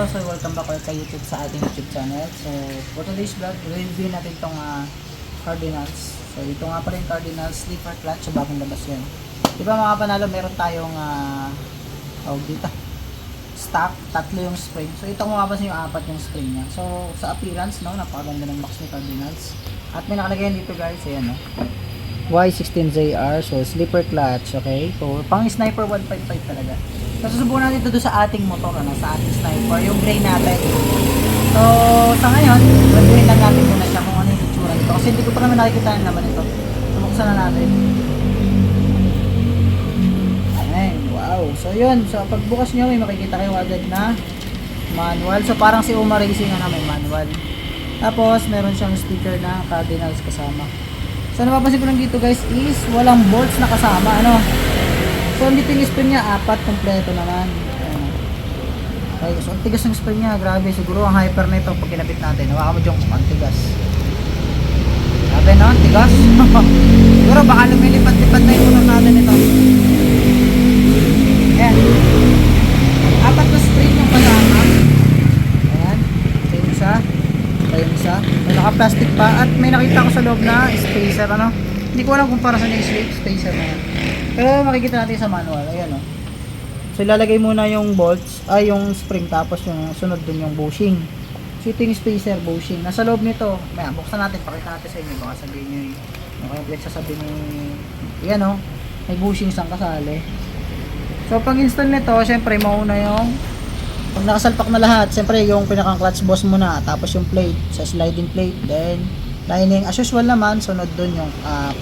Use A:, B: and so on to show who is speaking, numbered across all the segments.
A: So welcome back ulit sa YouTube sa ating YouTube channel. So for today's vlog, review natin itong Cardinals. So ito nga pala yung Cardinals sleeper clutch sa bagong labas yan. Diba mga panalo, meron tayong dito stock, tatlo yung spring. So ito nga pa yung apat yung spring niya. So sa appearance, no, napakaganda ng box ni Cardinals. At may nakalagay dito guys, ayan, no, Y16ZR, so sleeper clutch, okay? So pang sniper 155 talaga. So susubukan natin ito sa ating motor, sa ating sniper, yung gray natin. So sa ngayon, reviewin lang natin muna siya kung ano yung itsura nito. Kasi hindi ko pa naman nakikita yung laman nito. Buksan na natin. Ayan, wow. So yun, so pagbukas nyo, may makikita kayo agad na manual. So parang si Uma Racing may manual. Tapos meron siyang sticker na Cardinals kasama. So napapansin ko lang dito guys is walang bolts na kasama, ano. So dito yung spring niya, apat kompleto naman. Okay, so ang tigas ng spring niya, grabe. Siguro ang hyper na ito pag kinabit natin. Hawakan mo dyan ang tigas. Grabe no, ang tigas. Siguro baka lumilipad-lipad na yung motor natin ito. Ayan. Apat na spring yung kasama. Ayan. Ito yung isa. Ito yung isa. May naka-plastic pa. At may nakita ko sa loob na spacer, ano. Hindi ko alam kung para saan yung spacer na yan. Pero makikita natin sa manual. Ayan, o. So ilalagay muna yung bolts, yung spring, tapos yung sunod dun yung bushing. So ito yung spacer, bushing. Nasa loob nito, may buksan natin, pakita natin sa inyo. Baka sabihin nyo yung kaya sasabihin ni, yan, o, may bushing sang kasali. So pag install nito, syempre mauna yung pag nakasalpak na lahat, syempre yung pinakang clutch boss muna, tapos yung plate, sa sliding plate, then lining. As usual naman, sunod dun yung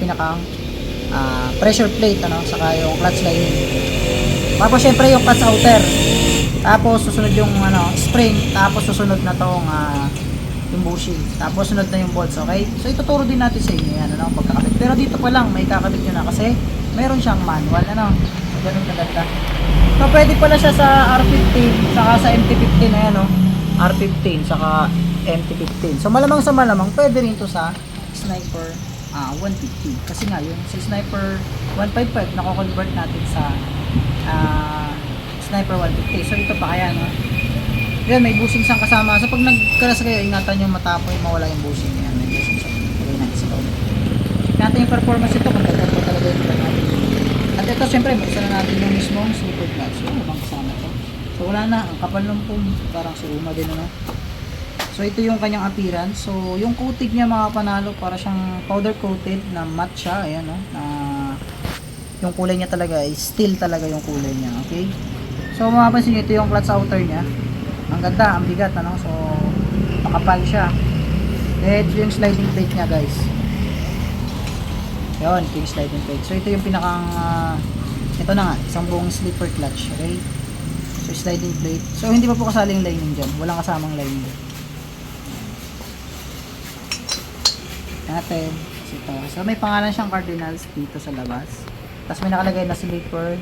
A: pinakang pressure plate, ano, saka yung clutch lining. Tapos syempre yung clutch outer. Tapos susunod yung spring, tapos susunod na tong yung bushing. Tapos sunod na yung bolts, okay? So ituturo din natin sa inyo yan, ano, pagkakabit. Pero dito pa lang may kakabit nyo na kasi meron siyang manual, ano. So ganun kaganda. So pwede pala siya sa R15, saka sa MT15 na yan, no. R15 saka MT15. So malamang sa malamang pwede rin to sa Sniper 150. Kasi nga yung sa Sniper 155 nako-convert natin sa Sniper 150. So ito pa kaya, no. Yan, may bushing sang kasama. So pag nagkaras kayo, ingatan nyo matapoy mawala yung bushing. Yan, may bushing sa lagay natin sa loob. Ingatan yung performance ito kung ganda po talaga yung plan natin. At ito syempre, may isa na natin yung mismong sleeper clutch. So ano bang kasama ito? So wala na, ang kapal ng pum. Parang si Uma din, ano. So ito yung kanyang appearance. So yung coating niya mga panalo, para siyang powder coated na matte siya. Ayan, no? Yung kulay niya talaga is steel talaga yung kulay niya. Okay? So mapapansin niyo, ito yung clutch outer niya. Ang ganda, ang bigat, ano? So makapal siya. Ito yung sliding plate niya guys. Yun, ito yung sliding plate. So ito yung pinakang ito na nga, isang buong sleeper clutch. Okay? So sliding plate. So hindi pa po kasaling lining dyan. Walang kasamang lining. Natin ito. So may pangalan siyang Cardinals dito sa labas. Tapos may nakalagay na sleeper.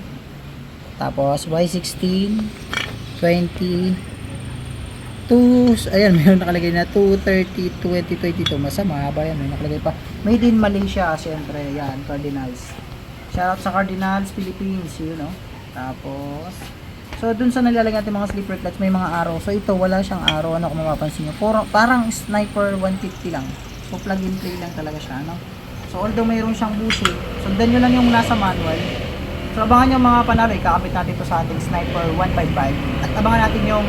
A: Tapos Y16 20 2, ayan, mayroon nakalagay na 230 2022. Masama ba yan? May nakalagay pa. Made in Malaysia, syempre. Yan, Cardinals. Shoutout sa Cardinals Philippines, you know. Tapos so dun sa nilalagay natin mga sleeper clutch, may mga arrow. So ito wala siyang arrow, ano, kung mapapansin niyo. Parang Sniper 150 lang. So plug and play lang talaga siya, no? So although mayroon siyang bushing, sundan nyo lang yung nasa manual. So abangan nyo mga panalo, ikakabit natin ito sa ating Sniper 155. At abangan natin yung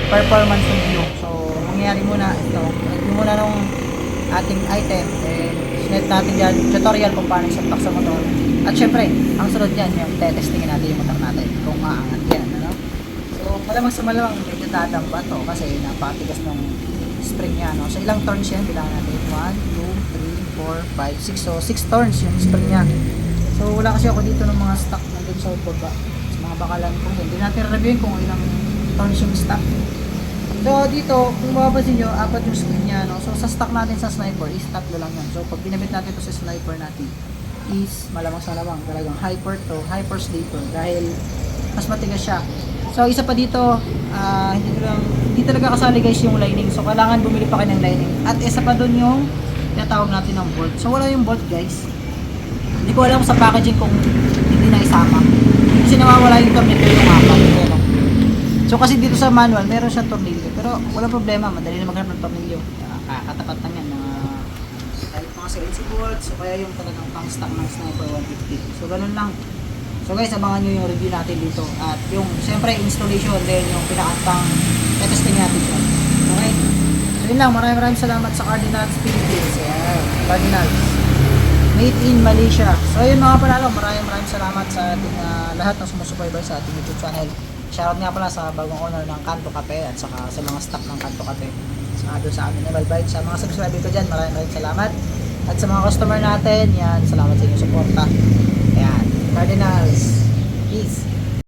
A: performance review. So mangyayari muna ito, review muna nung ating item, sinet natin dyan tutorial kung paano isalpak sa motor. At syempre, ang sunod yan, yung testingin natin yung motor natin kung maangat yan, ano? So malamang sa malamang medyo dadamba to kasi napakatigas ng spring niya, no? So ilang turns yan, bilangan natin 1, 2, 3, 4, 5, 6. So 6 turns yung spring niya. So wala kasi ako dito ng mga stock nandun sa baba, sa mga bakalan ko. Hindi natin reviewin kung ilang turns yung stock. So dito, kung mapapansin nyo, apat yung spring niya, no? So sa stock natin sa Sniper is tatlo lang yan. So pag binabit natin ito sa Sniper natin is malamang sa lamang talagang hyper to, hyper sleeper dahil mas matigas siya. So isa pa dito, hindi talaga kasali guys yung lining. So kailangan bumili pa kayo ng lining. At isa pa doon yung tinatawag natin ng bolt. So wala yung bolt guys. Hindi ko alam sa packaging kung hindi na isama. Kasi nawawala yung tornilyo yung apat. So kasi dito sa manual, meron siyang tornilyo. Pero walang problema, madali na maghanap ng tornilyo. Katapat lang yan, mga kahit mga 70 volts, so kaya yung talagang pang stock ng Sniper 150. So ganun lang. So guys, abangan nyo yung review natin dito. At yung, siyempre, installation, then yung pinakatang testing natin siya. Okay? So yun lang, maraming salamat sa Cardinals Philippines. Ayan, Cardinals. Made in Malaysia. So ayun mga panalo, maraming salamat sa ating lahat ng sumusubaybay sa ating YouTube channel. Shoutout nga pala sa bagong owner ng Kanto Cafe at saka sa mga staff ng Kanto Cafe. Saka doon sa amin na Malbite. Sa mga subscriber ko dyan, maraming salamat. At sa mga customer natin, yan, salamat sa inyong suporta. Ayan, Cardinals. Peace.